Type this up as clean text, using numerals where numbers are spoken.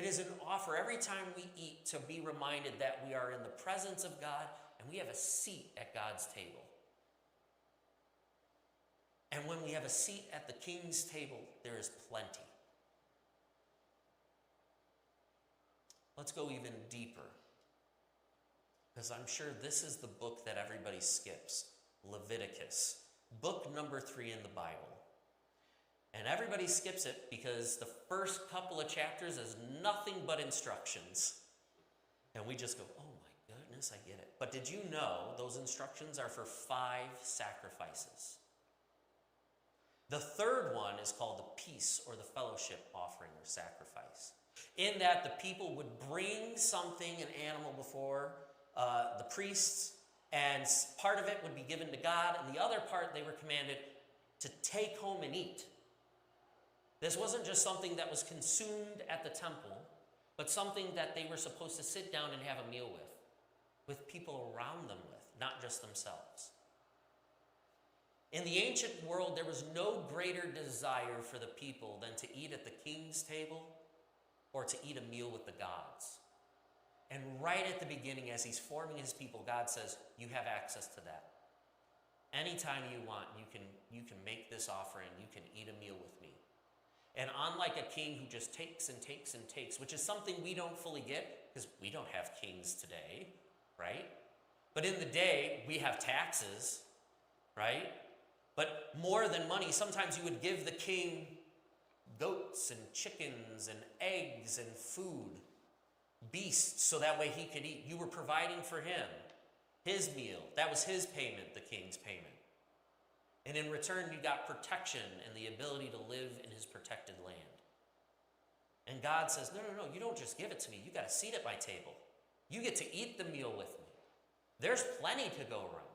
is an offer every time we eat to be reminded that we are in the presence of God and we have a seat at God's table. And when we have a seat at the King's table, there is plenty. Let's go even deeper, because I'm sure this is the book that everybody skips, Leviticus, book number 3 in the Bible. And everybody skips it because the first couple of chapters is nothing but instructions. And we just go, oh my goodness, I get it. But did you know those instructions are for 5 sacrifices? The third one is called the peace or the fellowship offering or sacrifice. In that the people would bring something, an animal, before the priests, and part of it would be given to God, and the other part they were commanded to take home and eat. This wasn't just something that was consumed at the temple, but something that they were supposed to sit down and have a meal with people around them with, not just themselves. In the ancient world, there was no greater desire for the people than to eat at the king's table or to eat a meal with the gods. And right at the beginning, as he's forming his people, God says, you have access to that. Anytime you want, you can make this offering, you can eat a meal with me. And unlike a king who just takes and takes and takes, which is something we don't fully get because we don't have kings today, right? But in the day, we have taxes, right? But more than money, sometimes you would give the king goats and chickens and eggs and food, beasts, so that way he could eat. You were providing for him his meal. That was his payment, the king's payment. And in return, you got protection and the ability to live in his protected land. And God says, no, you don't just give it to me. You got a seat at my table. You get to eat the meal with me. There's plenty to go around.